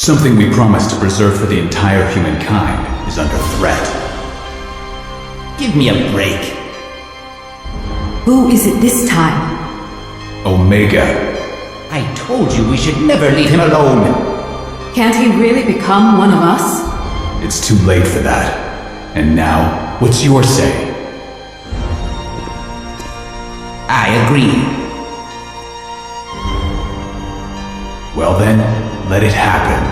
Something we promised to preserve for the entire humankind is under threat. Give me a break. Who is it this time? Omega. I told you we should never leave him alone. Can't he really become one of us? It's too late for that. And now, what's your say? I agree. Well then, let it happen.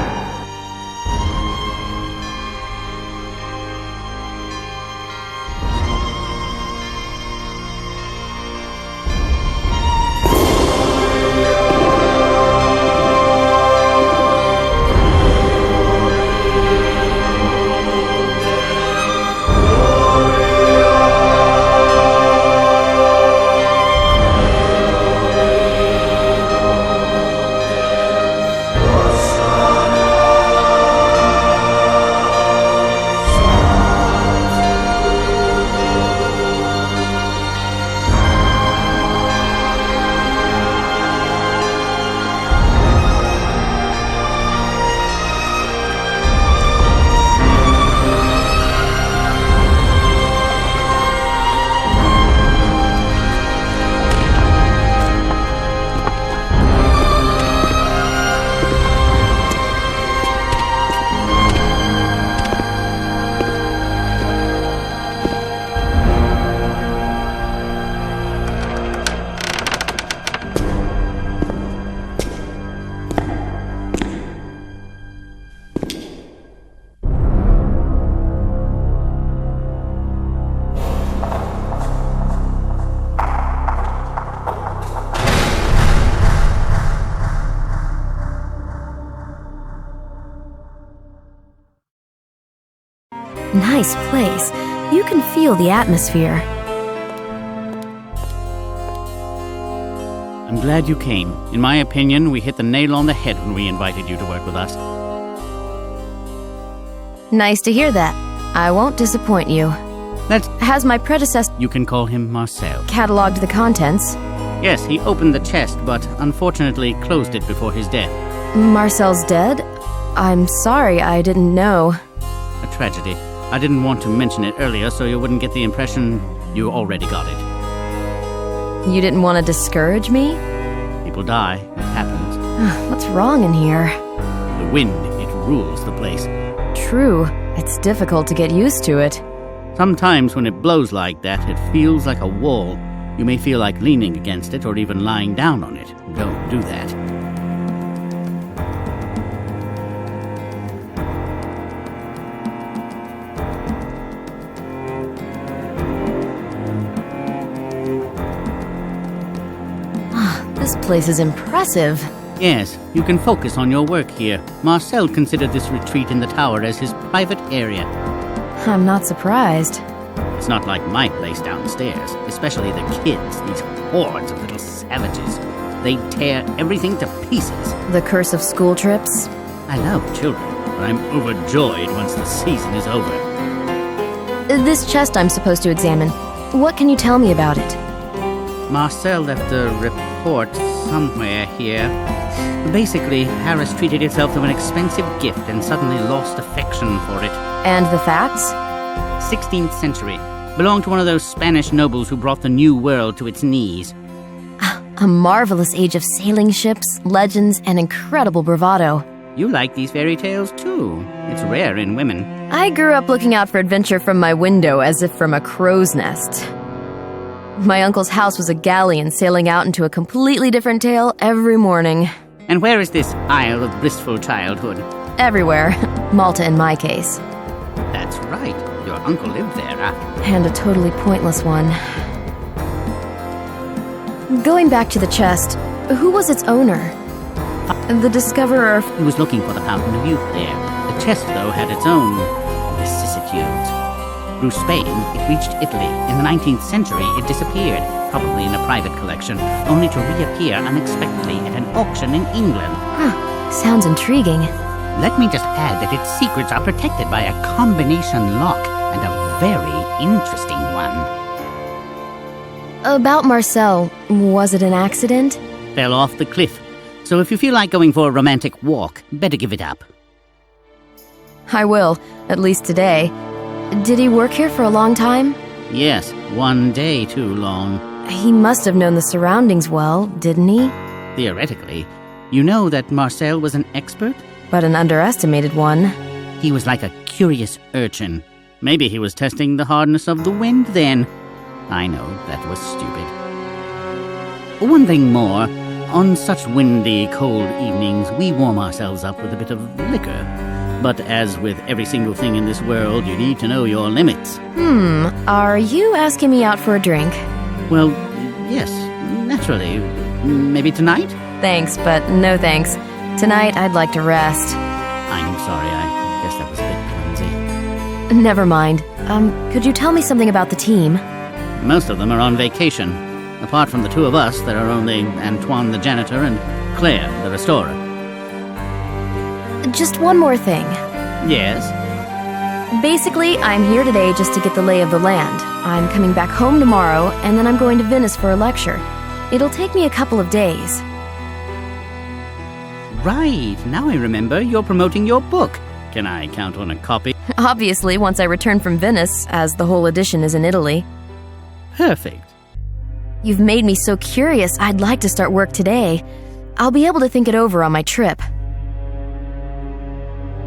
Nice place. You can feel the atmosphere. I'm glad you came. In my opinion, we hit the nail on the head when we invited you to work with us. Nice to hear that. I won't disappoint you. Has my predecessor... You can call him Marcel. ...catalogued the contents? Yes, he opened the chest, but unfortunately closed it before his death. Marcel's dead? I'm sorry, I didn't know. A tragedy. I didn't want to mention it earlier so you wouldn't get the impression you already got it. You didn't want to discourage me? People die. It happens. What's wrong in here? The wind, it rules the place. True. It's difficult to get used to it. Sometimes when it blows like that, it feels like a wall. You may feel like leaning against it or even lying down on it. Don't do that. This place is impressive. Yes, you can focus on your work here. Marcel considered this retreat in the tower as his private area. I'm not surprised. It's not like my place downstairs, especially the kids, these hordes of little savages. They tear everything to pieces. The curse of school trips? I love children, but I'm overjoyed once the season is over. This chest I'm supposed to examine. What can you tell me about it? Marcel left a report somewhere here. Basically, Paris treated itself to an expensive gift and suddenly lost affection for it. And the facts? 16th century. Belonged to one of those Spanish nobles who brought the New World to its knees. A marvelous age of sailing ships, legends, and incredible bravado. You like these fairy tales, too. It's rare in women. I grew up looking out for adventure from my window as if from a crow's nest. My uncle's house was a galleon sailing out into a completely different tale every morning. And where is this Isle of Blissful Childhood? Everywhere. Malta in my case. That's right. Your uncle lived there, And a totally pointless one. Going back to the chest, who was its owner? The discoverer... He was looking for the Fountain of Youth there. The chest, though, had its own vicissitudes. Through Spain, it reached Italy. In the 19th century, it disappeared, probably in a private collection, only to reappear unexpectedly at an auction in England. Sounds intriguing. Let me just add that its secrets are protected by a combination lock, and a very interesting one. About Marcel, was it an accident? Fell off the cliff. So if you feel like going for a romantic walk, better give it up. I will, at least today. Did he work here for a long time? Yes, one day too long. He must have known the surroundings well, didn't he? Theoretically. You know that Marcel was an expert? But an underestimated one. He was like a curious urchin. Maybe he was testing the hardness of the wind then. I know, that was stupid. One thing more. On such windy, cold evenings, we warm ourselves up with a bit of liquor. But as with every single thing in this world, you need to know your limits. Are you asking me out for a drink? Well, yes, naturally. Maybe tonight? Thanks, but no thanks. Tonight, I'd like to rest. I'm sorry, I guess that was a bit clumsy. Never mind. Could you tell me something about the team? Most of them are on vacation. Apart from the two of us, there are only Antoine the janitor and Claire the restorer. Just one more thing. Yes? Basically, I'm here today just to get the lay of the land. I'm coming back home tomorrow, and then I'm going to Venice for a lecture. It'll take me a couple of days. Right, now I remember you're promoting your book. Can I count on a copy? Obviously, once I return from Venice, as the whole edition is in Italy. Perfect. You've made me so curious, I'd like to start work today. I'll be able to think it over on my trip.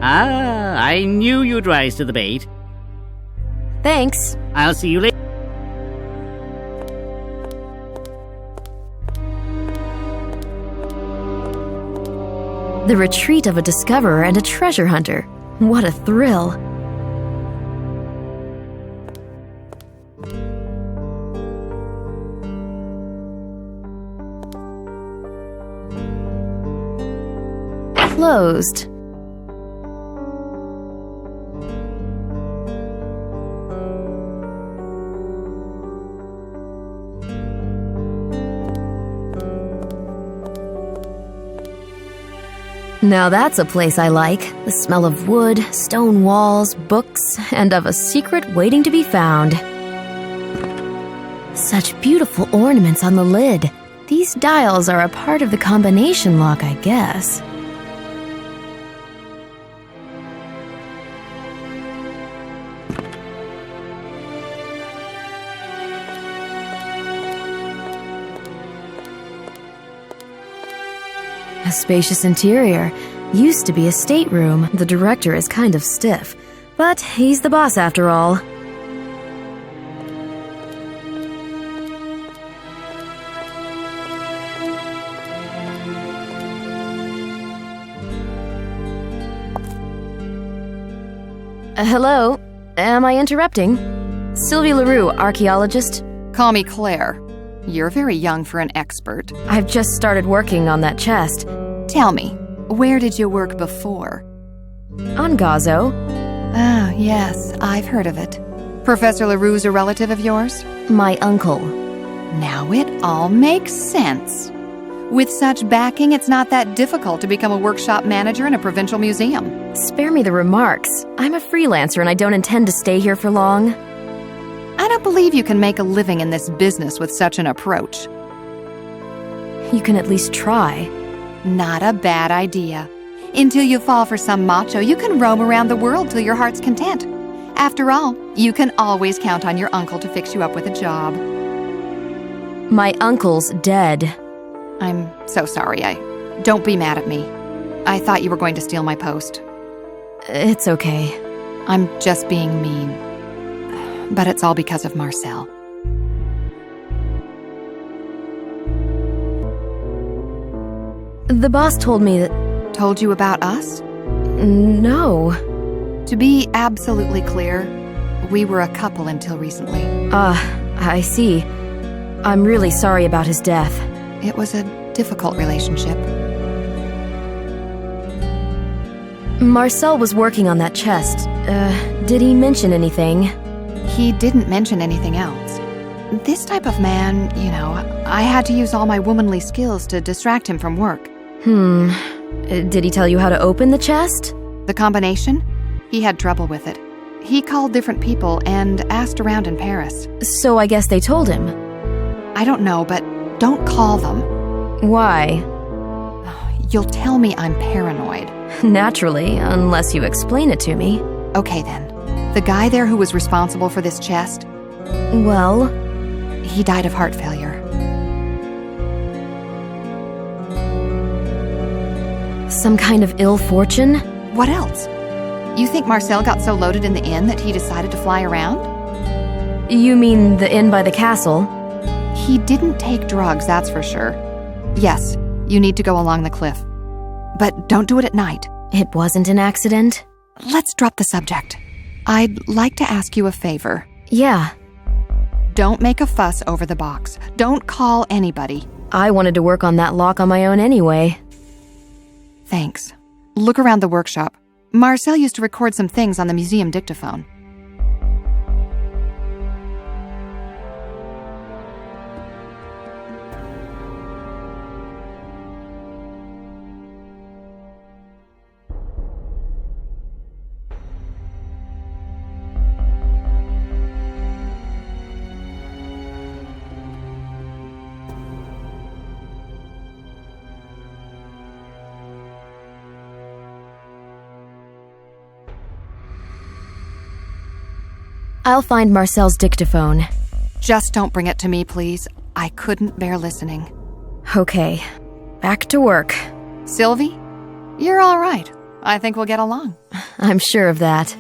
Ah, I knew you'd rise to the bait. Thanks. I'll see you later. The retreat of a discoverer and a treasure hunter. What a thrill. Closed. Now that's a place I like. The smell of wood, stone walls, books, and of a secret waiting to be found. Such beautiful ornaments on the lid. These dials are a part of the combination lock, I guess. A spacious interior. Used to be a stateroom. The director is kind of stiff, but he's the boss after all. Hello? Am I interrupting? Sylvie Leroux, archaeologist. Call me Claire. You're very young for an expert. I've just started working on that chest. Tell me, where did you work before? On Gazo. Ah, yes, I've heard of it. Professor Leroux's a relative of yours? My uncle. Now it all makes sense. With such backing, it's not that difficult to become a workshop manager in a provincial museum. Spare me the remarks. I'm a freelancer and I don't intend to stay here for long. I don't believe you can make a living in this business with such an approach. You can at least try. Not a bad idea. Until you fall for some macho, you can roam around the world till your heart's content. After all, you can always count on your uncle to fix you up with a job. My uncle's dead. I'm so sorry. Don't be mad at me. I thought you were going to steal my post. It's okay. I'm just being mean. But it's all because of Marcel. The boss told me that... Told you about us? No. To be absolutely clear, we were a couple until recently. I see. I'm really sorry about his death. It was a difficult relationship. Marcel was working on that chest. Did he mention anything? He didn't mention anything else. This type of man, I had to use all my womanly skills to distract him from work. Did he tell you how to open the chest? The combination? He had trouble with it. He called different people and asked around in Paris. So I guess they told him. I don't know, but don't call them. Why? You'll tell me I'm paranoid. Naturally, unless you explain it to me. Okay then. The guy there who was responsible for this chest, Well, he died of heart failure. some kind of ill fortune? What else? You think Marcel got so loaded in the inn that he decided to fly around? You mean the inn by the castle? He didn't take drugs, that's for sure. Yes, you need to go along the cliff. But don't do it at night. It wasn't an accident? Let's drop the subject. I'd like to ask you a favor. Yeah, Don't make a fuss over the box. Don't call anybody. I wanted to work on that lock on my own anyway. Thanks. Look around the workshop. Marcel used to record some things on the museum dictaphone. I'll find Marcel's dictaphone. Just don't bring it to me, please. I couldn't bear listening. Okay, back to work. Sylvie? You're all right. I think we'll get along. I'm sure of that.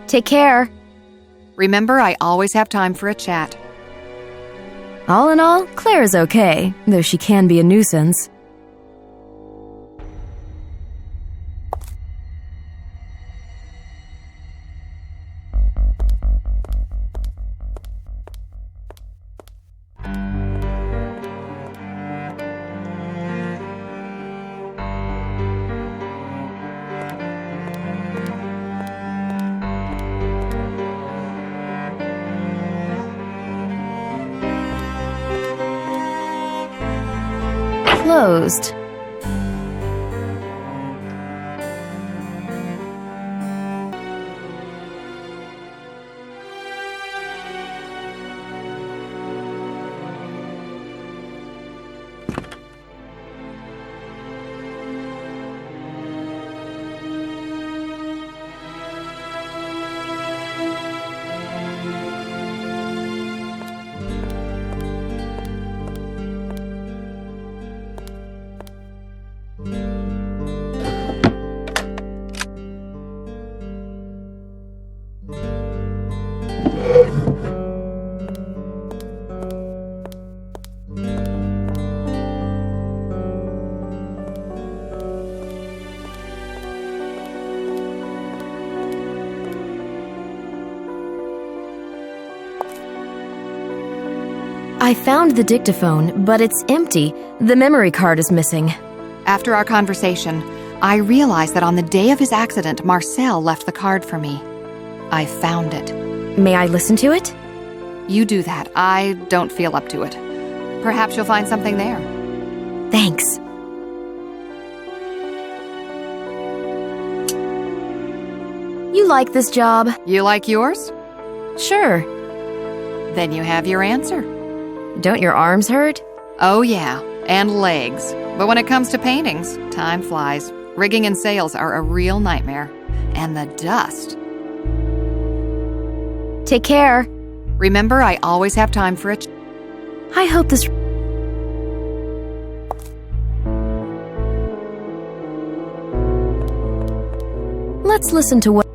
Take care. Remember, I always have time for a chat. All in all, Claire's okay, though she can be a nuisance. Closed. I found the dictaphone, but it's empty. The memory card is missing. After our conversation, I realized that on the day of his accident, Marcel left the card for me. I found it. May I listen to it? You do that. I don't feel up to it. Perhaps you'll find something there. Thanks. You like this job? You like yours? Sure. Then you have your answer. Don't your arms hurt? Oh yeah, and legs. But when it comes to paintings, time flies. Rigging and sails are a real nightmare. And the dust. Take care. Remember, I always have time for a I hope this... Let's listen to what...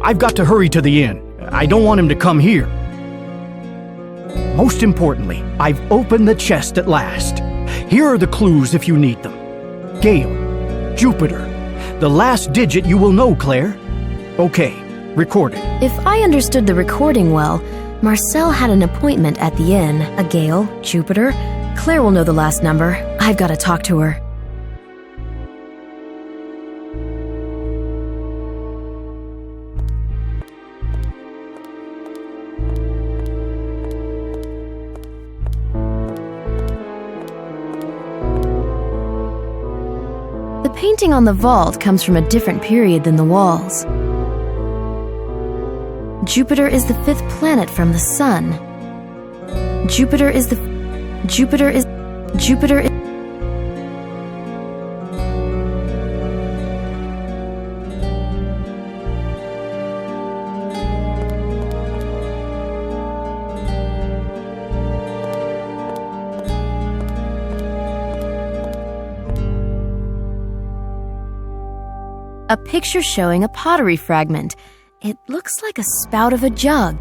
I've got to hurry to the inn. I don't want him to come here. Most importantly, I've opened the chest at last. Here are the clues if you need them. Gale, Jupiter. The last digit you will know, Claire. Okay, recorded. If I understood the recording well, Marcel had an appointment at the inn. A Gale, Jupiter. Claire will know the last number. I've got to talk to her. The painting on the vault comes from a different period than the walls. Jupiter is the 5th planet from the sun. Jupiter is a picture showing a pottery fragment. It looks like a spout of a jug.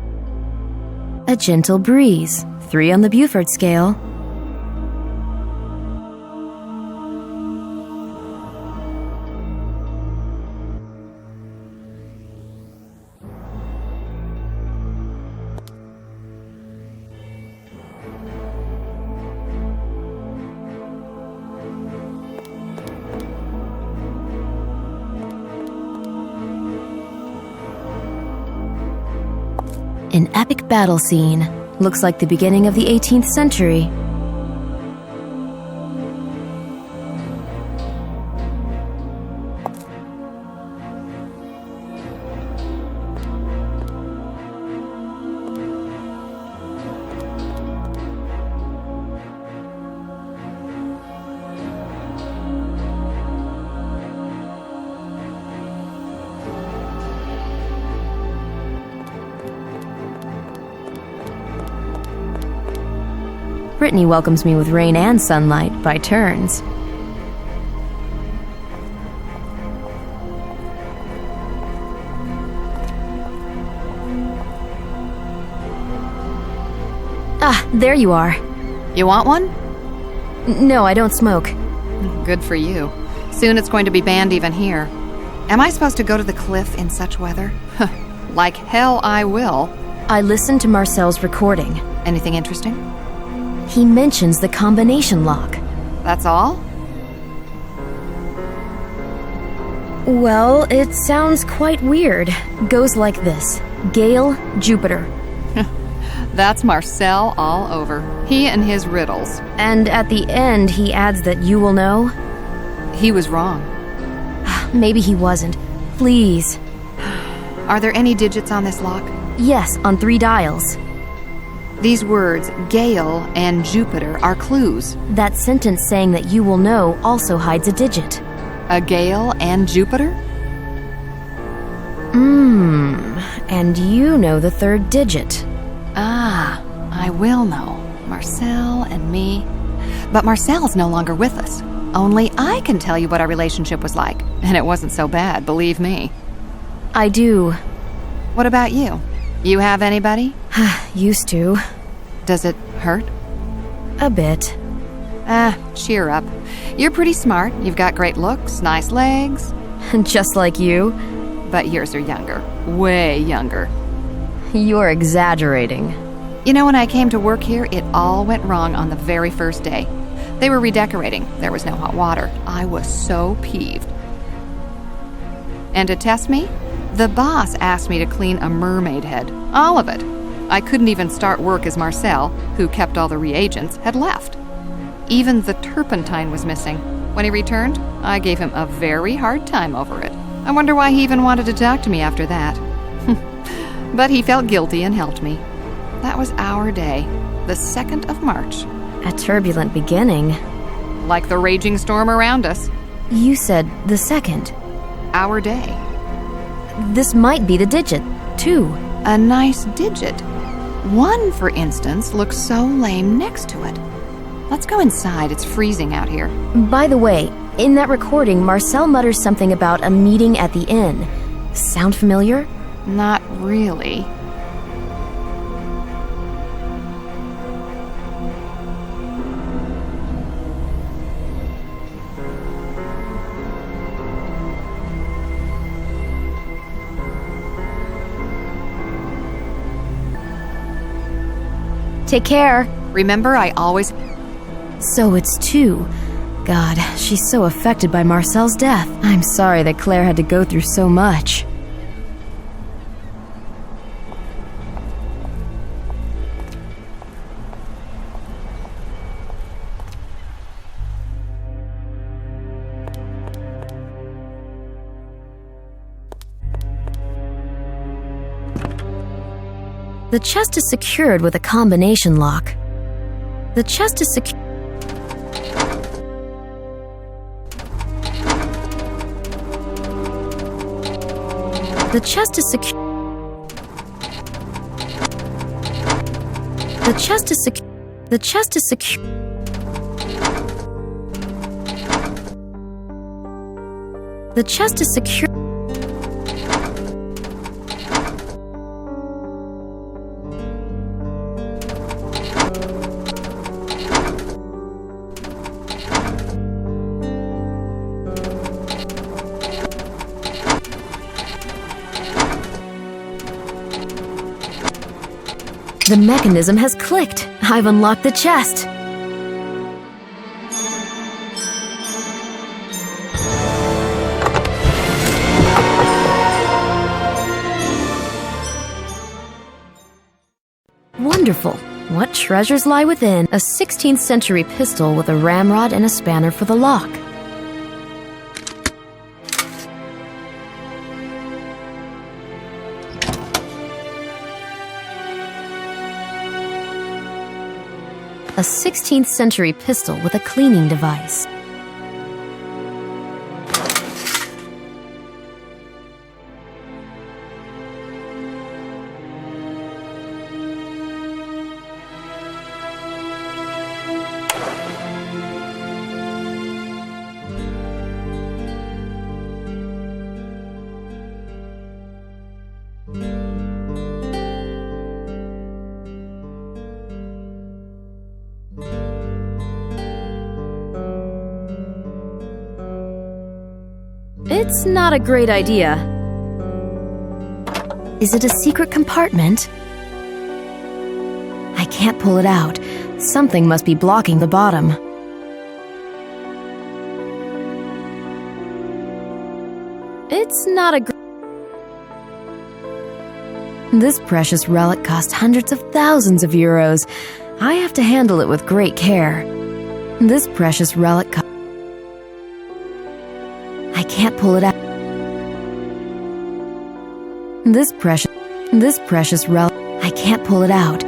A gentle breeze, 3 on the Beaufort scale. An epic battle scene. Looks like the beginning of the 18th century. Brittany welcomes me with rain and sunlight by turns. Ah, there you are. You want one? No, I don't smoke. Good for you. Soon it's going to be banned even here. Am I supposed to go to the cliff in such weather? Like hell I will. I listened to Marcel's recording. Anything interesting? He mentions the combination lock. That's all? Well, it sounds quite weird. Goes like this. Gale, Jupiter. That's Marcel all over. He and his riddles. And at the end, he adds that you will know? He was wrong. Maybe he wasn't. Please. Are there any digits on this lock? Yes, on 3 dials. These words, Gale and Jupiter, are clues. That sentence saying that you will know also hides a digit. A Gale and Jupiter? And you know the 3rd digit. Ah, I will know. Marcel and me. But Marcel's no longer with us. Only I can tell you what our relationship was like. And it wasn't so bad, believe me. I do. What about you? You have anybody? Used to. Does it hurt? A bit. Cheer up. You're pretty smart. You've got great looks, nice legs. Just like you. But yours are younger. Way younger. You're exaggerating. You know, when I came to work here, it all went wrong on the very first day. They were redecorating. There was no hot water. I was so peeved. And to test me, the boss asked me to clean a mermaid head. All of it. I couldn't even start work as Marcel, who kept all the reagents, had left. Even the turpentine was missing. When he returned, I gave him a very hard time over it. I wonder why he even wanted to talk to me after that. But he felt guilty and helped me. That was our day, the 2nd of March. A turbulent beginning. Like the raging storm around us. You said the 2nd. Our day. This might be the digit, 2. A nice digit. 1, for instance, looks so lame next to it. Let's go inside. It's freezing out here. By the way, in that recording, Marcel mutters something about a meeting at the inn. Sound familiar? Not really. Take care. Remember, I always... So it's two. God, she's so affected by Marcel's death. I'm sorry that Claire had to go through so much. The chest is secured with a combination lock. The chest is secured. The chest is secure. The chest is secure. The chest is secure. The chest is secure. The mechanism has clicked. I've unlocked the chest. Wonderful. What treasures lie within? A 16th century pistol with a ramrod and a spanner for the lock. A 16th century pistol with a cleaning device. It's not a great idea. Is it a secret compartment? I can't pull it out. Something must be blocking the bottom. It's not a This precious relic cost hundreds of thousands of euros. I have to handle it with great care. This precious relic I can't pull it out. This precious relic. I can't pull it out.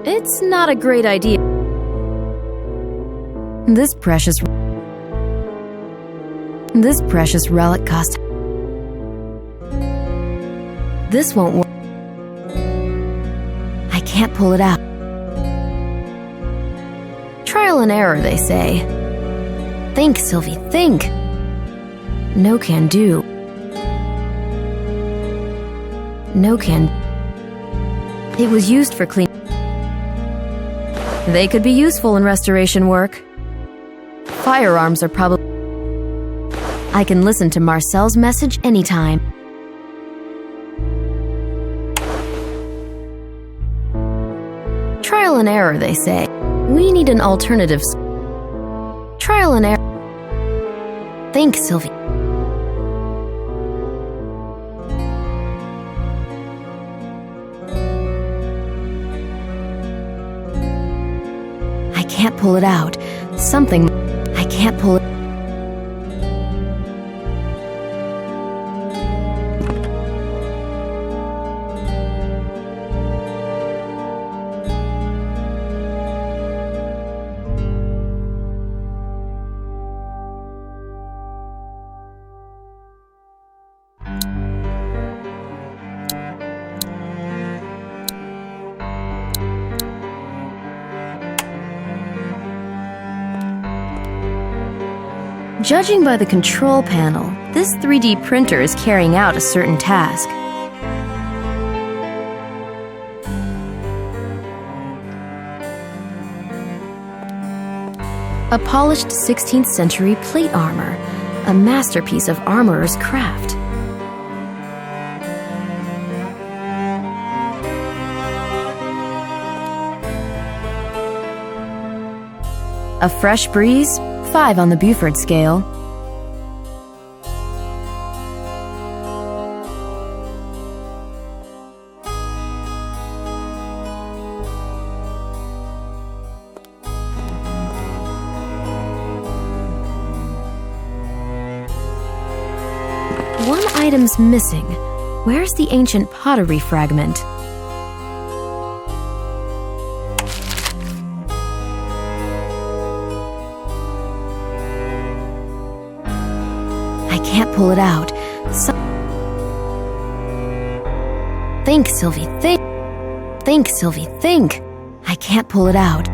It's not a great idea. This precious relic cost. This won't work. I can't pull it out. Trial and error, they say. Think, Sylvie, think. No can do. No can. It was used for cleaning. They could be useful in restoration work. Firearms are probably... I can listen to Marcel's message anytime. Trial and error, they say. We need an alternative. Trial and error. Think, Sylvie. I can't pull it out. Something... I can't pull it... Judging by the control panel, this 3D printer is carrying out a certain task. A polished 16th century plate armor, a masterpiece of armorer's craft. A fresh breeze, 5 on the Buford scale. One item's missing. Where's the ancient pottery fragment? I can't pull it out. Think, Sylvie, think. Think, Sylvie, think. I can't pull it out.